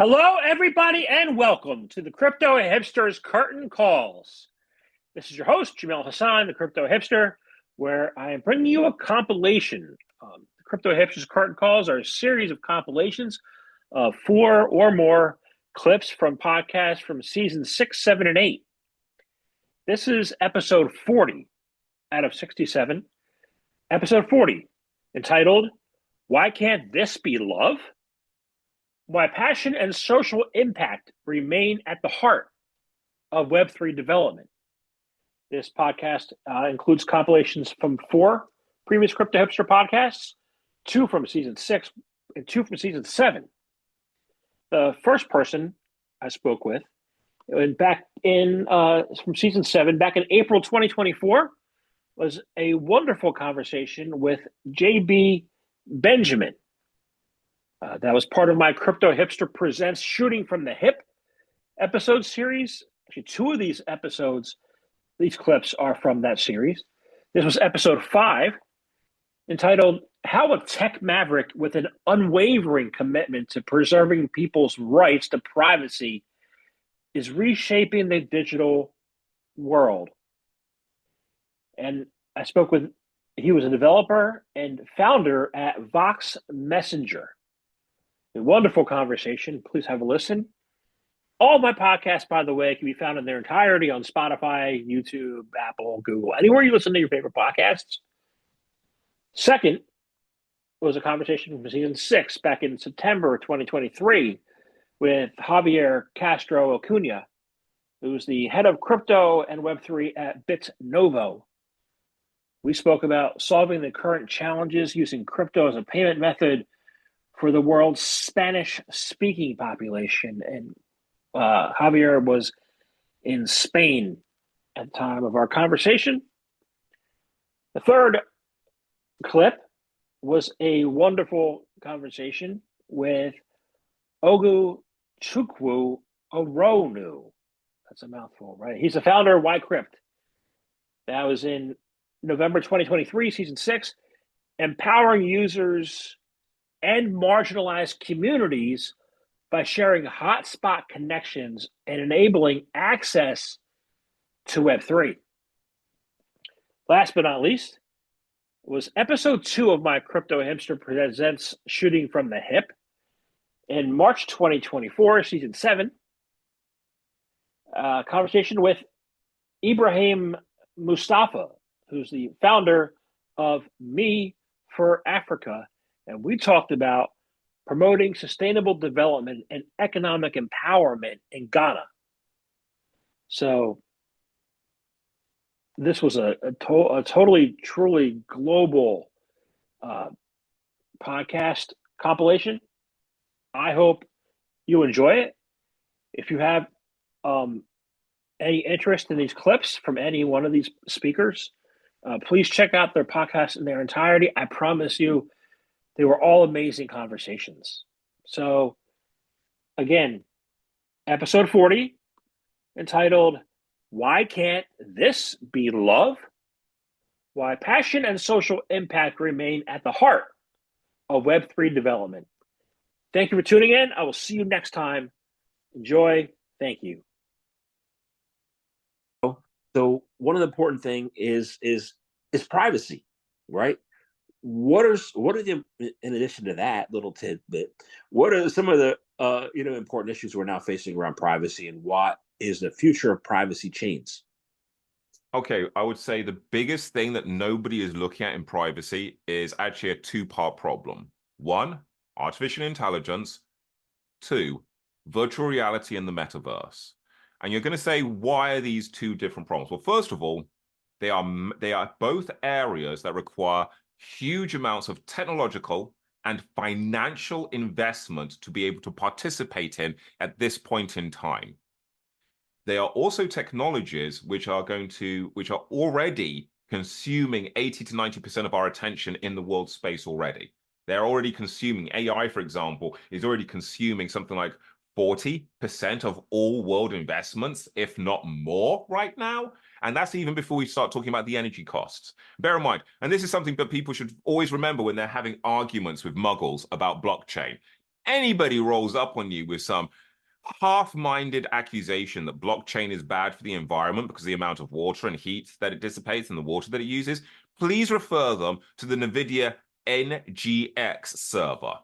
Hello, everybody, and welcome to the Crypto Hipsters Curtain Calls. This is your host, Jamel Hassan, the Crypto Hipster, where I am bringing you a compilation. The Crypto Hipsters Curtain Calls are a series of compilations of 4 or more clips from podcasts from season 6, 7, and 8. This is episode 40 out of 67. Episode 40, entitled, Why Can't This Be Love? Why passion and social impact remain at the heart of Web3 development. This podcast includes compilations from 4 previous Crypto Hipster podcasts, 2 from season 6 and 2 from season 7. The first person I spoke with back in from season 7, back in April 2024, was a wonderful conversation with JB Benjamin. That was part of my Crypto Hipster Presents Shooting from the Hip episode series. Actually, 2 of these episodes, these clips are from that series. This was episode 5, entitled How a Tech Maverick with an Unwavering Commitment to Preserving People's Rights to Privacy is Reshaping the Digital World. And I spoke with, he was a developer and founder at Vox Messenger. A wonderful conversation. Please have a listen. All my podcasts, by the way, can be found in their entirety on Spotify, YouTube, Apple, Google, anywhere you listen to your favorite podcasts. Second was a conversation from season 6 back in September 2023 with Javier Castro-Acuna, who's the head of crypto and Web3 at Bitnovo. We spoke about solving the current challenges using crypto as a payment method for the world's Spanish-speaking population. And Javier was in Spain at the time of our conversation. The third clip was a wonderful conversation with Ugochukwu Aronu. That's a mouthful, right? He's the founder of Wicrypt. That was in November 2023, season 6, empowering users and marginalized communities by sharing hotspot connections and enabling access to Web3. Last but not least was episode 2 of my Crypto Hipster Presents Shooting from the Hip in March 2024, season 7. Conversation with Ibrahim Mustapha, who's the founder of Me for Africa. And we talked about promoting sustainable development and economic empowerment in Ghana. So this was a totally, truly global podcast compilation. I hope you enjoy it. If you have any interest in these clips from any one of these speakers, please check out their podcast in their entirety. I promise you, they were all amazing conversations. So, again, episode 40, entitled, Why Can't This Be Love? Why Passion and Social Impact Remain at the Heart of Web3 Development. Thank you for tuning in. I will see you next time. Enjoy. Thank you. So one of the important things is privacy, right? What are the, in addition to that little tidbit, what are some of the important issues we're now facing around privacy, and what is the future of privacy chains? Okay, I would say the biggest thing that nobody is looking at in privacy is actually a 2-part problem. 1, artificial intelligence. 2, virtual reality and the metaverse. And you're going to say, why are these 2 different problems? Well, first of all, they are both areas that require huge amounts of technological and financial investment to be able to participate in at this point in time. They are also technologies which are already consuming 80 to 90% of our attention in the world space already. They're already consuming, AI, for example, is already consuming something like 40% of all world investments, if not more right now. And that's even before we start talking about the energy costs. Bear in mind, and this is something that people should always remember when they're having arguments with muggles about blockchain. anybody rolls up on you with some half-minded accusation that blockchain is bad for the environment because of the amount of water and heat that it dissipates and the water that it uses, please refer them to the NVIDIA NGX server,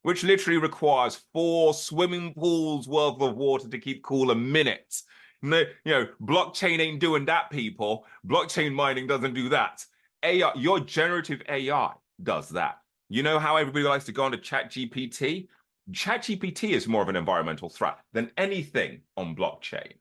which literally requires 4 swimming pools worth of water to keep cool a minute. No, blockchain ain't doing that, people. Blockchain mining doesn't do that. AI, your generative AI does that. You know how everybody likes to go onto ChatGPT? ChatGPT is more of an environmental threat than anything on blockchain.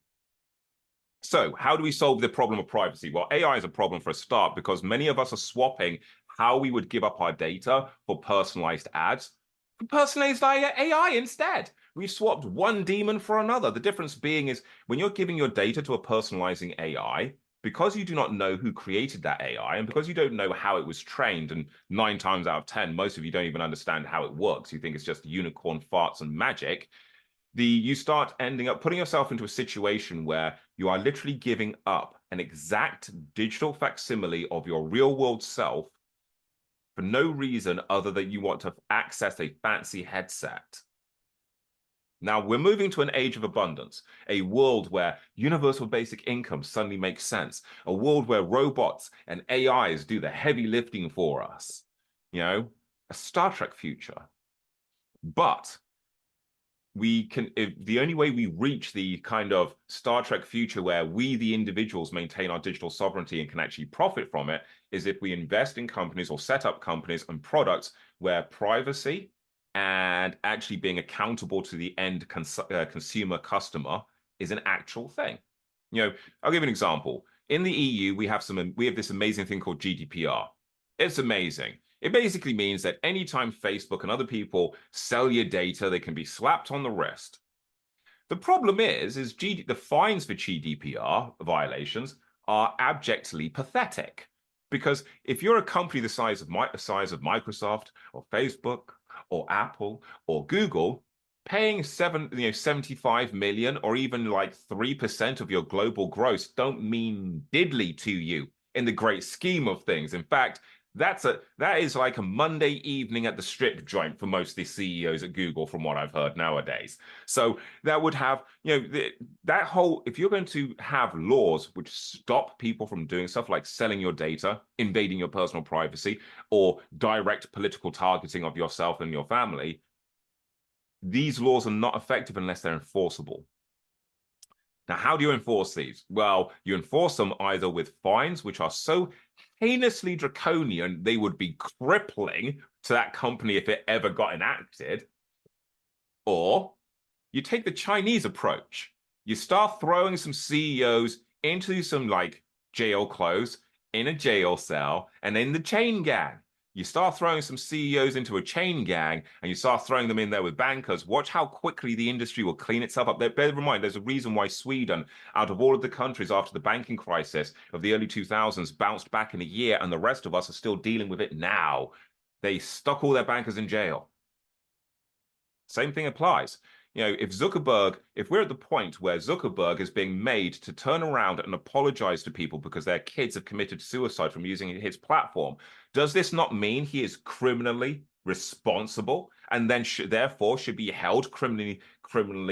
So how do we solve the problem of privacy? Well, AI is a problem for a start because many of us are swapping how we would give up our data for personalized ads for personalized AI instead. We've swapped one demon for another. The difference being is when you're giving your data to a personalizing AI, because you do not know who created that AI and because you don't know how it was trained, and 9 times out of 10, most of you don't even understand how it works. You think it's just unicorn farts and magic. You start ending up putting yourself into a situation where you are literally giving up an exact digital facsimile of your real world self for no reason other than you want to access a fancy headset. Now, we're moving to an age of abundance, a world where universal basic income suddenly makes sense, a world where robots and AIs do the heavy lifting for us, a Star Trek future. But the only way we reach the kind of Star Trek future where we, the individuals, maintain our digital sovereignty and can actually profit from it is if we invest in companies or set up companies and products where privacy and actually being accountable to the end consumer customer is an actual thing. I'll give you an example. In the EU, we have this amazing thing called GDPR. It's amazing. It basically means that anytime Facebook and other people sell your data, they can be slapped on the wrist. The problem is the fines for GDPR violations are abjectly pathetic. Because if you're a company the size of Microsoft or Facebook or Apple or Google, paying 75 million or even like 3% of your global gross don't mean diddly to you in the great scheme of things. In fact, that is like a Monday evening at the strip joint for most of the CEOs at Google, from what I've heard nowadays. So that would have, if you're going to have laws which stop people from doing stuff like selling your data, invading your personal privacy, or direct political targeting of yourself and your family, these laws are not effective unless they're enforceable. Now, how do you enforce these? Well, you enforce them either with fines, which are so heinously draconian, they would be crippling to that company if it ever got enacted. Or you take the Chinese approach. You start throwing some CEOs into some jail clothes in a jail cell and in the chain gang. You start throwing some CEOs into a chain gang and you start throwing them in there with bankers. Watch how quickly the industry will clean itself up. Bear in mind, there's a reason why Sweden, out of all of the countries after the banking crisis of the early 2000s, bounced back in a year, and the rest of us are still dealing with it now. They stuck all their bankers in jail. Same thing applies. If we're at the point where Zuckerberg is being made to turn around and apologize to people because their kids have committed suicide from using his platform, does this not mean he is criminally responsible and then therefore should be held criminally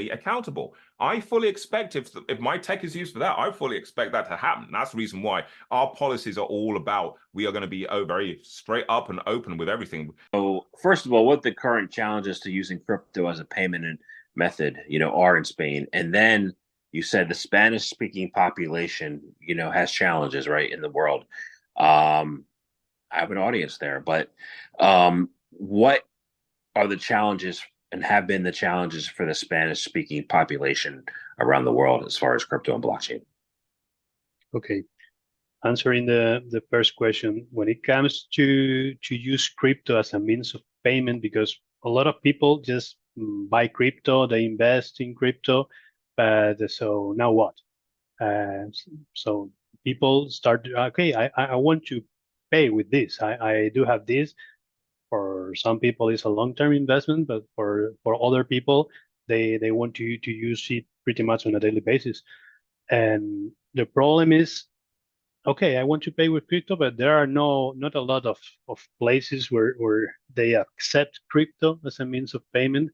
accountable? I fully expect if my tech is used for that, I fully expect that to happen. That's the reason why our policies are all about, we are going to be very straight up and open with everything. So first of all, what the current challenges to using crypto as a payment method, are in Spain. And then you said the Spanish speaking population, has challenges, right, in the world. I have an audience there, but what are the challenges and have been the challenges for the Spanish speaking population around the world as far as crypto and blockchain? Okay. Answering the first question, when it comes to use crypto as a means of payment, because a lot of people just buy crypto, they invest in crypto, but so now what? So people start, okay, I want to pay with this. I do have this. For some people, it's a long-term investment, but for other people, they want to use it pretty much on a daily basis. And the problem is okay, I want to pay with crypto, but there are not a lot of places where they accept crypto as a means of payment.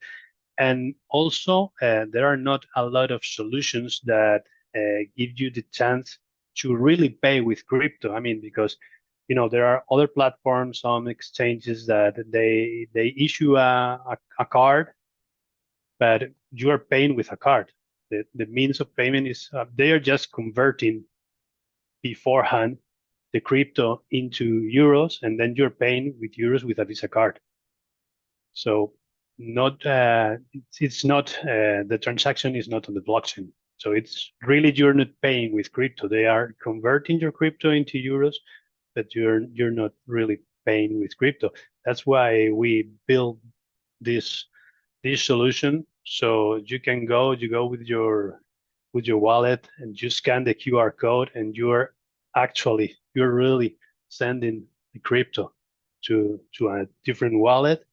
And also, there are not a lot of solutions that give you the chance to really pay with crypto. I mean, because there are other platforms, some exchanges that they issue a card, but you are paying with a card. The means of payment is they are just converting beforehand the crypto into euros, and then you're paying with euros with a Visa card. So not it's not the transaction is not on the blockchain. So it's really you're not paying with crypto. They are converting your crypto into euros, but you're not really paying with crypto. That's why we build this solution. So you go with your wallet and you scan the QR code, and you're really sending the crypto to a different wallet.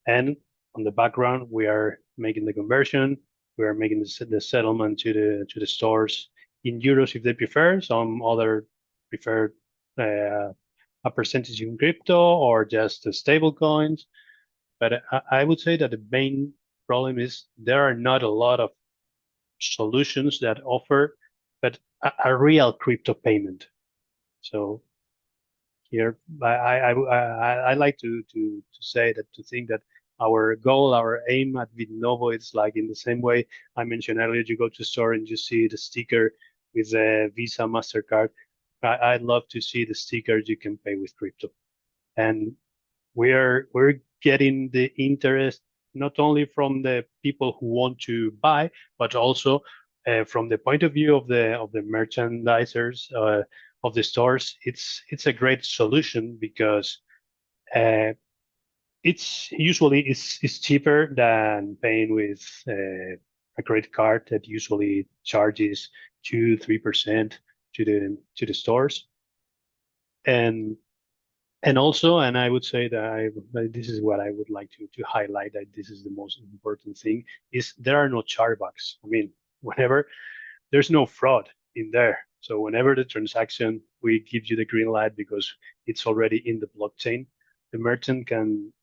And on the background, we are making the conversion. We are making the settlement to the stores in euros if they prefer. Some other prefer a percentage in crypto or just stable coins. But I would say that the main problem is there are not a lot of solutions that offer but a real crypto payment. So here, I like to say that, to think that our goal, our aim at Bitnovo is like in the same way I mentioned earlier. You go to store and you see the sticker with a Visa, MasterCard. I'd love to see the stickers you can pay with crypto, and we're getting the interest not only from the people who want to buy, but also from the point of view of the merchandisers of the stores. It's a great solution because it's usually it's cheaper than paying with a credit card that usually charges 2-3% to the stores. And also, and I would say that this is what I would like to highlight, that this is the most important thing, is there are no chargebacks. I mean, whenever there's no fraud in there. So whenever the transaction, we give you the green light because it's already in the blockchain. The merchant can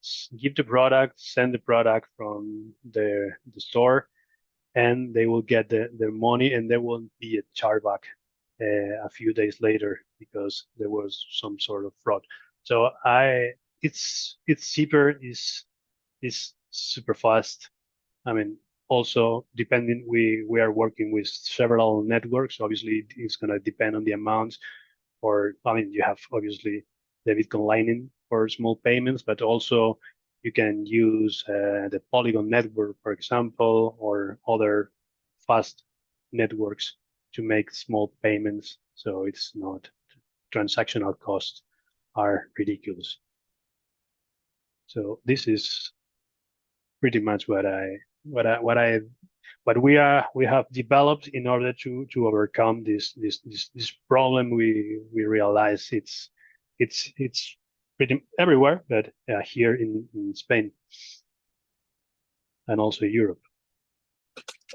give the product, send the product from the store, and they will get their money, and there won't be a chargeback a few days later because there was some sort of fraud. So it's cheaper, is super fast. I mean, also depending, we are working with several networks. Obviously, it's going to depend on the amounts. Or I mean, you have obviously the Bitcoin Lightning for small payments, but also you can use the Polygon network, for example, or other fast networks to make small payments. So it's not transactional costs are ridiculous. So this is pretty much what we have developed in order to overcome this problem. We realize it's pretty everywhere, but here in Spain and also Europe.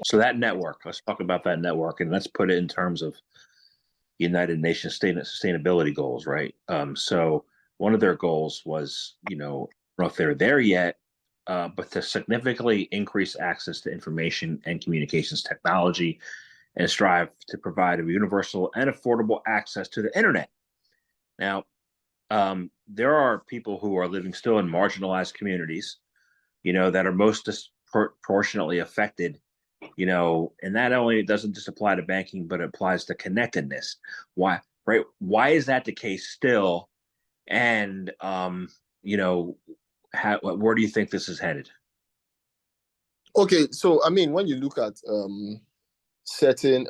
So that network, let's talk about that network, and let's put it in terms of United Nations sustainability goals, right? So one of their goals was, I don't know if they're there yet, but to significantly increase access to information and communications technology and strive to provide a universal and affordable access to the internet. Now, there are people who are living still in marginalized communities, that are most disproportionately affected, and that only doesn't just apply to banking, but it applies to connectedness. Why, right? Why is that the case still? And, where do you think this is headed? Okay, so I mean, when you look at certain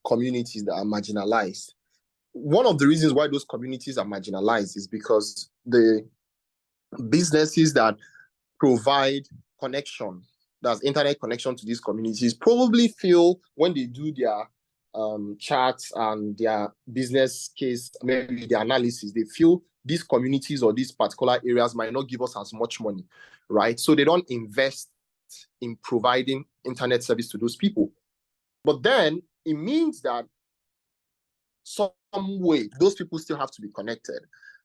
communities that are marginalized, one of the reasons why those communities are marginalized is because the businesses that provide connection, that's internet connection to these communities, probably feel when they do their charts and their business case, maybe the analysis, they feel these communities or these particular areas might not give us as much money, right? So they don't invest in providing internet service to those people. But then it means that some way, those people still have to be connected.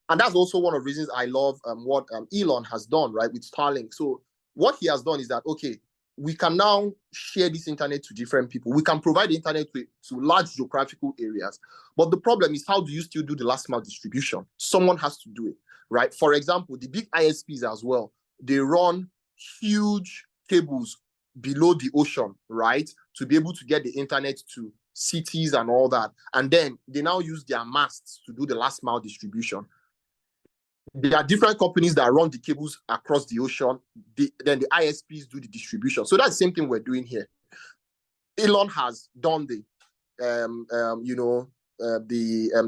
And that's also one of the reasons I love what Elon has done, right, with Starlink. So what he has done is that, okay, we can now share this internet to different people. We can provide the internet to large geographical areas. But the problem is, how do you still do the last mile distribution? Someone has to do it, right? For example, the big ISPs as well, they run huge cables below the ocean, right, to be able to get the internet to cities and all that. And then they now use their masts to do the last mile distribution. There are different companies that run the cables across the ocean. Then the ISPs do the distribution. So that's the same thing we're doing here. Elon has done the,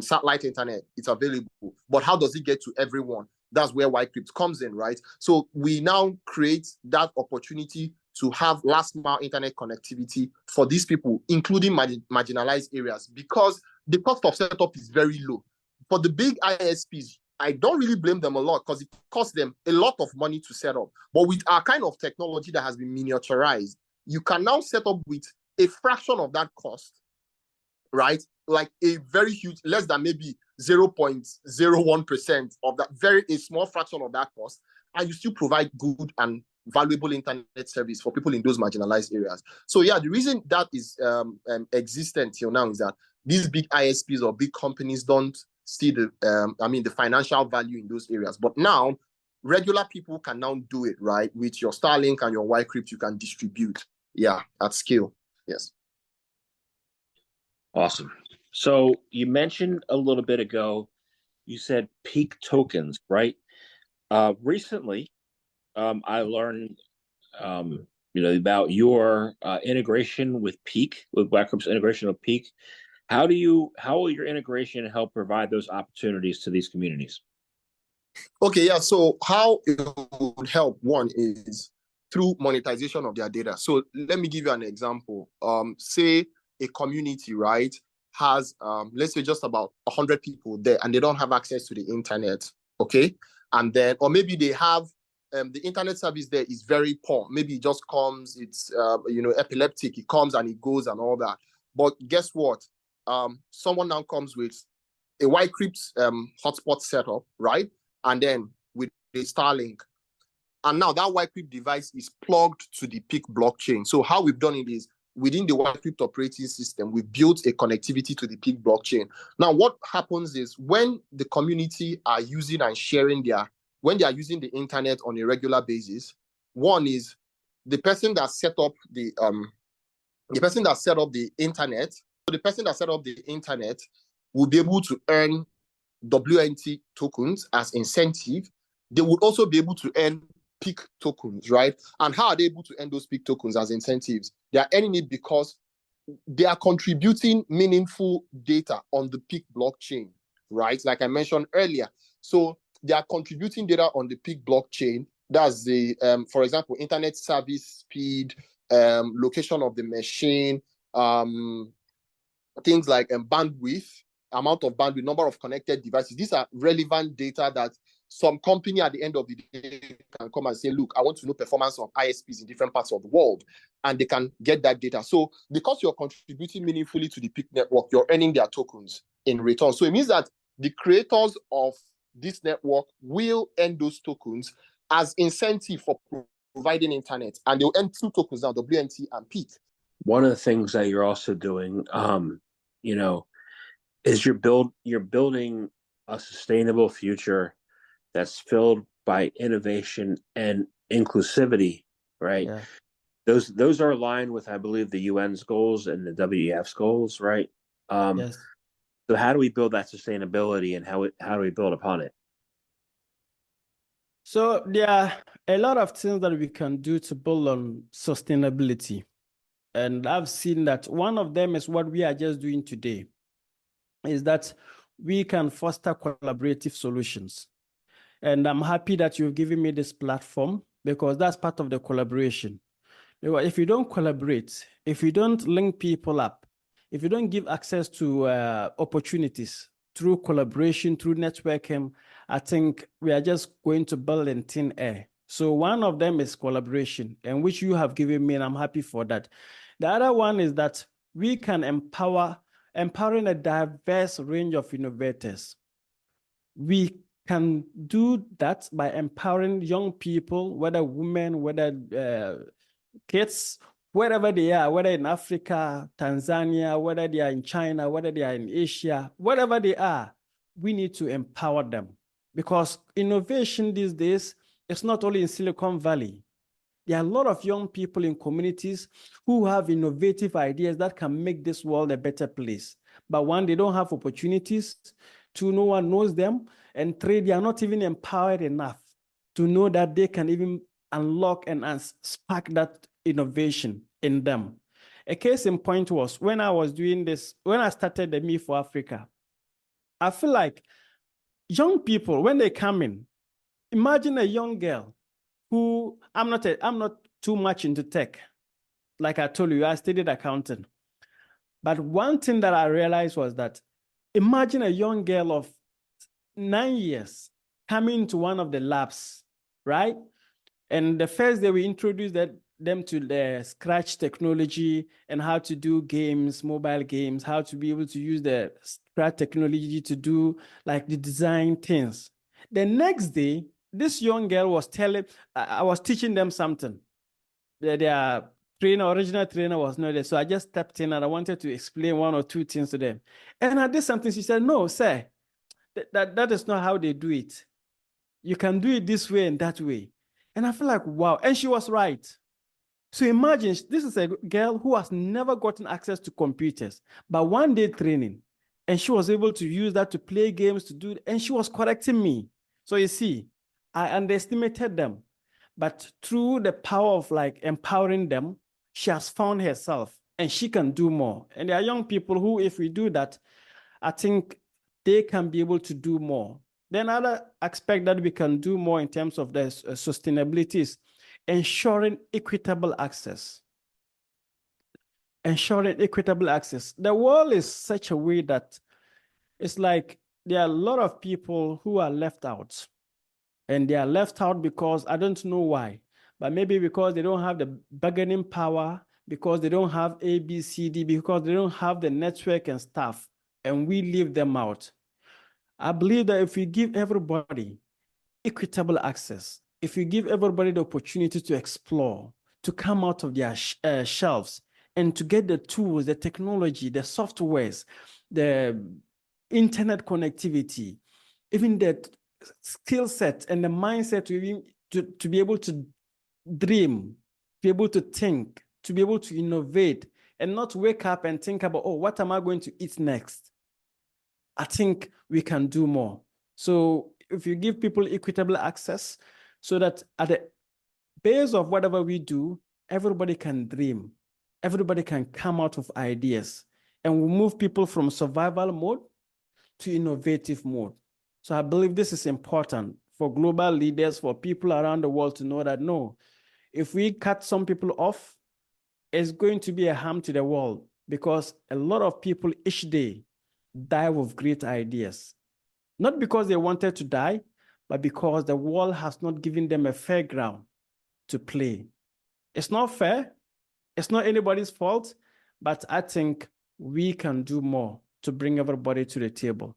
satellite internet. It's available. But how does it get to everyone? That's where Wicrypt comes in, right? So we now create that opportunity to have last mile internet connectivity for these people, including marginalized areas, because the cost of setup is very low. For the big ISPs, I don't really blame them a lot because it costs them a lot of money to set up. But with our kind of technology that has been miniaturized, you can now set up with a fraction of that cost, right? Like a very huge, less than maybe 0.01% of that, a small fraction of that cost, and you still provide good and valuable internet service for people in those marginalized areas. So yeah, the reason that is existent till now is that these big ISPs or big companies don't see the financial value in those areas. But now, regular people can now do it, right? With your Starlink and your Wicrypt, you can distribute, at scale. Yes. Awesome. So you mentioned a little bit ago, you said peak tokens, right? Recently, I learned, about your integration with Peak, with Wicrypt's integration with Peak. How will your integration help provide those opportunities to these communities? Okay, yeah. So how it would help, one is through monetization of their data. So let me give you an example. Say a community, right, has let's say just about 100 people there, and they don't have access to the internet. Okay, and then, or maybe they have the internet service there is very poor. Maybe it just comes, it's epileptic. It comes and it goes and all that. But guess what? Someone now comes with a Wicrypt hotspot setup, right? And then with a Starlink. And now that Wicrypt device is plugged to the Peak blockchain. So how we've done it is, within the Wicrypt operating system, we built a connectivity to the Peak blockchain. Now, what happens is when the community are using and sharing when they are using the internet on a regular basis, one is the person that set up the internet. So the person that set up the internet will be able to earn WNT tokens as incentive. They would also be able to earn Peak tokens, right? And how are they able to earn those Peak tokens as incentives? They are earning it because they are contributing meaningful data on the Peak blockchain, right? Like I mentioned earlier. So they are contributing data on the Peak blockchain. That's the, for example, internet service speed, location of the machine, things like bandwidth, amount of bandwidth, number of connected devices. These are relevant data that some company at the end of the day can come and say, look, I want to know performance of ISPs in different parts of the world, and they can get that data. So because you're contributing meaningfully to the Peak network, you're earning their tokens in return. So it means that the creators of this network will earn those tokens as incentive for providing internet, and they'll earn 2 tokens now, WNT and Peak. One of the things that you're also doing, is you're building a sustainable future that's filled by innovation and inclusivity, right? Yeah. Those are aligned with, I believe, the UN's goals and the WEF's goals, right? Yes. So how do we build that sustainability, and how do we build upon it? So there are a lot of things that we can do to build on sustainability. And I've seen that one of them is what we are just doing today, is that we can foster collaborative solutions. And I'm happy that you've given me this platform, because that's part of the collaboration. If you don't collaborate, if you don't link people up, if you don't give access to opportunities through collaboration, through networking, I think we are just going to build in thin air. So one of them is collaboration, and which you have given me, and I'm happy for that. The other one is that we can empower empowering a diverse range of innovators. We can do that by empowering young people, whether women, whether kids, wherever they are, whether in Africa, Tanzania, whether they are in China, whether they are in Asia, wherever they are, we need to empower them. Because innovation these days is not only in Silicon Valley. There are a lot of young people in communities who have innovative ideas that can make this world a better place. But one, they don't have opportunities. Two, no one knows them. And three, they are not even empowered enough to know that they can even unlock and spark that innovation in them. A case in point was when I was doing this, when I started the Me for Africa, I feel like young people, when they come in, imagine a young girl who, I'm not too much into tech. Like I told you, I studied accounting. But one thing that I realized was that imagine a young girl of 9 years coming to one of the labs, right? And the first day we introduced them to the Scratch technology and how to do games, mobile games, how to be able to use the Scratch technology to do like the design things. The next day, this young girl was I was teaching them something. Their original trainer was not there. So I just stepped in and I wanted to explain one or two things to them. And I did something. She said, no, sir, that is not how they do it. You can do it this way and that way. And I feel like, wow. And she was right. So imagine, this is a girl who has never gotten access to computers, but one day training, and she was able to use that to play games, to do, and she was correcting me. So you see, I underestimated them, but through the power of like empowering them, she has found herself and she can do more. And there are young people who, if we do that, I think they can be able to do more. Then another aspect that we can do more in terms of the sustainability is ensuring equitable access. Ensuring equitable access. The world is such a way that it's like there are a lot of people who are left out. And they are left out because I don't know why, but maybe because they don't have the bargaining power, because they don't have A, B, C, D, because they don't have the network and stuff, and we leave them out. I believe that if we give everybody equitable access, if we give everybody the opportunity to explore, to come out of their shelves, and to get the tools, the technology, the softwares, the internet connectivity, even the skill set and the mindset to be able to dream, be able to think, to be able to innovate, and not wake up and think about, oh, what am I going to eat next? I think we can do more. So if you give people equitable access so that at the base of whatever we do, everybody can dream, everybody can come out of ideas, and we move people from survival mode to innovative mode. So I believe this is important for global leaders, for people around the world to know that, no, if we cut some people off, it's going to be a harm to the world because a lot of people each day die with great ideas. Not because they wanted to die, but because the world has not given them a fair ground to play. It's not fair. It's not anybody's fault, but I think we can do more to bring everybody to the table.